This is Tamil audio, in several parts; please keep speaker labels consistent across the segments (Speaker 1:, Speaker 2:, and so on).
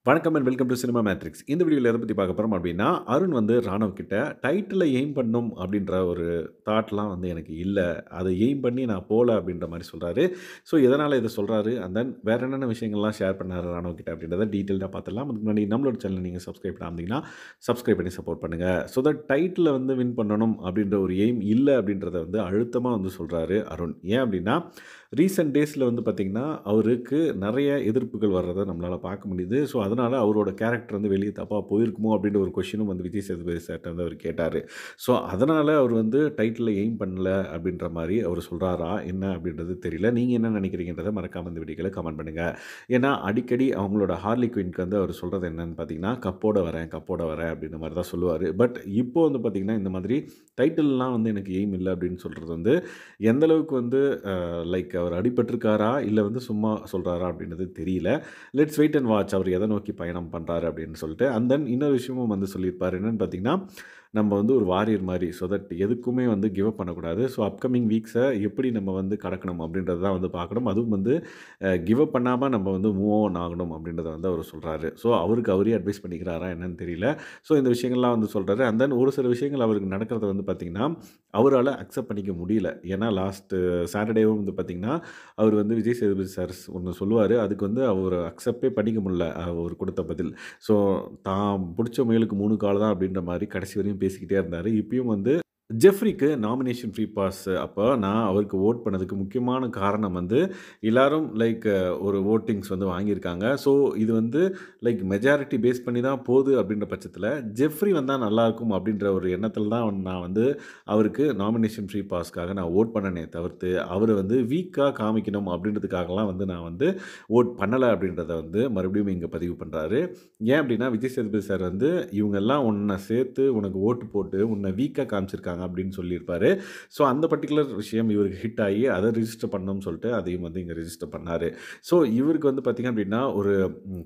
Speaker 1: வணக்கம் and welcome to cinema matrix. இந்த வீடியோல எத பத்தி பார்க்க போறோம் அப்டின்னா, அருண் வந்து ராணவ் கிட்ட டைட்டில எய்ம் பண்ணணும் அப்டின்ற ஒரு தாட்லாம் வந்து எனக்கு இல்ல. அத எய்ம் பண்ணி நான் போல அப்டின்ற மாரி சொல்றாரு. ஸோ எதனால இத சொல்றாரு? அண்ட் தென் வேற என்னென்ன விஷயங்கள்லாம் ஷேர் பண்ணாரு ராணவ் கிட்ட அப்டின்றத டீட்டெயில்டா பார்த்துடலாம். அதுக்கு முன்னாடி நம்மளோட சேனல நீங்க சப்ஸ்கிரைப் பண்ணாம இருந்தீங்கன்னா, சப்ஸ்கிரைப் பண்ணி சப்போர்ட் பண்ணுங்க. ஸோ தட் டைட்டில வந்து வின் பண்ணணும் அப்டின்ற ஒரு எய்ம் இல்ல அப்டின்றத வந்து அழுத்தமா வந்து சொல்றாரு அருண். ஏன் அப்டின்னா, ரீசென்ட் டேஸ்ல வந்து பார்த்தீங்கன்னா, அவருக்கு நெறைய எதிர்ப்புகள் வர்றத நம்மளால பார்க்க முடியுது. ஸோ அதனால அவரோட கேரக்டர் வந்து வெளிய தப்பா போயிருக்குமோ அப்டின்ற ஒரு கொஸ்டினும் வந்து விஜய் சேதுபதி சார்ட்ட வந்து அவரு கேட்டாரு. ஸோ அதனால அவர் வந்து டைட்டில எய்ம் பண்ணல அப்டின்ற மாரி அவரு சொல்றாரா? என்ன அப்டின்றது தெரியல. நீங்க என்ன நெனைக்கிறீங்கன்றத மறக்காம இந்த வீடியோல கமெண்ட் பண்ணுங்க. ஏன்னா, அடிக்கடி அவங்களோட ஹார்லி குயின்க்கு வந்து அவர் சொல்றது என்னன்னு பார்த்தீங்கன்னா, கப்போட வரேன், கப்போட வரேன் அப்டின்ற மாரி தான் சொல்லுவாரு. பட் இப்போ வந்து பார்த்தீங்கன்னா, இந்த மாதிரி டைட்டில்லாம் வந்து எனக்கு எய்ம் இல்ல அப்டின்னு சொல்றது வந்து எந்த அளவுக்கு வந்து லைக் அவர் அடிபட்டுருக்காரா? இல்ல வந்து சும்மா சொல்றாரா? அப்படின்றது தெரியல. லெட்ஸ் வெயிட் அண்ட் வாட்ச் அவர் எத நோக்கி பயணம் பண்றாரு அப்படின்னு சொல்லிட்டு. அண்ட் தென் இன்னொரு விஷயமும் வந்து சொல்லியிருப்பாரு. என்னன்னு பார்த்தீங்கன்னா, நம்ம வந்து ஒரு வாரியர் மாரி. ஸோ தட் எதுக்குமே வந்து கிவ் அப் பண்ணக்கூடாது. ஸோ அப்கமிங் வீக்ஸ எப்படி நம்ம வந்து கடக்கணும் அப்படின்றத தான் வந்து பார்க்கணும். அதுவும் வந்து கிவ் அப் பண்ணாம நம்ம வந்து மூவ் ஆன் ஆகணும் அப்படின்றத வந்து அவர் சொல்றாரு. ஸோ அவருக்கு அவரே அட்வைஸ் பண்ணிக்கிறாரா என்னன்னு தெரியல. ஸோ இந்த விஷயங்கள்லாம் வந்து சொல்றாரு. அண்ட் தென் ஒரு சில விஷயங்கள் அவருக்கு நடக்கிறத வந்து பார்த்தீங்கன்னா, அவரால அக்செப்ட் பண்ணிக்க முடியல. ஏன்னா லாஸ்ட் சாட்டர்டேவும் வந்து பார்த்தீங்கன்னா, அவர் வந்து விஜய் சேதுபதி சார் ஒண்ணு சொல்லுவாரு. அதுக்கு வந்து அவரு அக்செப்ட்டே பண்ணிக்க முடியல. அவரு குடுத்த பதில். ஸோ தான் புடிச்ச முயலுக்கு 3 கால் தான் அப்படின்ற மாரி கடைசி வரையும் பேசிக்கிட்டே இருந்தாரு. இப்பயும் வந்து ஜெஃப்ரிக்கு நாமினேஷன் ஃப்ரீ பாஸ். அப்ப நான் அவருக்கு வோட் பண்ணதுக்கு முக்கியமான காரணம் வந்து, எல்லாரும் லைக் ஒரு வோட்டிங்ஸ் வந்து வாங்கியிருக்காங்க. ஸோ இது வந்து லைக் மெஜாரிட்டி பேஸ் பண்ணி தான் போது அப்படின்ற பட்சத்தில, ஜெஃப்ரி வந்தா நல்லாயிருக்கும் அப்படின்ற ஒரு எண்ணத்தில தான் நான் வந்து அவருக்கு நாமினேஷன் ஃப்ரீ பாஸ்க்காக நான் வோட் பண்ணனே தவிர்த்து, அவர வந்து வீக்கா காமிக்கணும் அப்படின்றதுக்காகலாம் வந்து நான் வந்து வோட் பண்ணல அப்படின்றத வந்து மறுபடியும் இங்க பதிவு பண்றாரு. ஏன் அப்படின்னா, விஜய் சேதுபதி சார் வந்து இவங்கெல்லாம் உன்ன சேர்த்து உனக்கு ஓட்டு போட்டு உன்ன வீக்கா காமிச்சிருக்காங்க அப்படின்னு சொல்லியிருப்பாரு. ஸோ அந்த பர்ட்டிகுலர் விஷயம் இவருக்கு ஹிட் ஆகி அத ரிஜிஸ்டர் பண்ணணும்னு சொல்லிட்டு அதையும் வந்து இங்க ரிஜிஸ்டர் பண்ணாரு. ஸோ இவருக்கு வந்து பார்த்தீங்க அப்படின்னா, ஒரு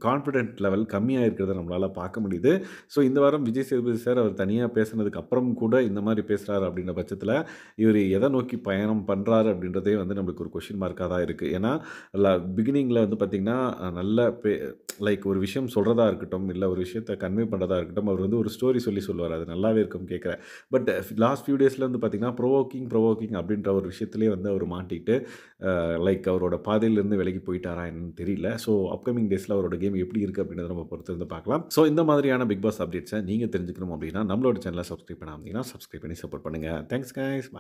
Speaker 1: கான்ஃபிடென்ட் லெவல் கம்மியா இருக்கிறத நம்மளால பார்க்க முடியுது. ஸோ இந்த வாரம் விஜய் சேதுபதி சார் அவர் தனியா பேசினதுக்கு அப்புறம் கூட இந்த மாரி பேசுறாரு அப்படின்ற பட்சத்தில, இவரு எத நோக்கி பயணம் பண்றாரு அப்படின்றதே வந்து நம்மளுக்கு ஒரு கொஸ்டின் மார்க்கா தான் இருக்கு. ஏன்னா, பிகினிங்ல வந்து பார்த்தீங்கன்னா, நல்ல லைக் ஒரு விஷயம் சொல்றதா இருக்கட்டும், இல்ல ஒரு விஷயத்த கன்வே பண்றதா இருக்கட்டும், அவர் வந்து ஒரு ஸ்டோரி சொல்லி சொல்லுவாரு. அது நல்லாவே இருக்கும் கேட்க. பட் லாஸ்ட் ஃபியூ டேஸ்ல வந்து பார்த்தீங்கன்னா, ப்ரோவோக்கிங் அப்படின்ற ஒரு விஷயத்திலேயே வந்து அவர் மாட்டிக்கிட்டு, லைக் அவரோட பாதையிலிருந்து விலகி போயிட்டாரா என்னன்னு தெரியல. ஸோ அப்கமிங் டேஸ்ல அவரோட கேம் எப்படி இருக்கு அப்படின்றத நம்ம பொறுத்து இருந்து பார்க்கலாம். ஸோ இந்த மாதிரியான பிக் பாஸ் அப்டேட்ஸ நீங்க தெரிஞ்சுக்கணும் அப்படின்னா, நம்மளோட சேனல சப்ஸ்கிரைப் பண்ணாம இருந்தீங்கன்னா, சப்ஸ்கிரைப் பண்ணி சப்போர்ட் பண்ணுங்க. Thanks guys.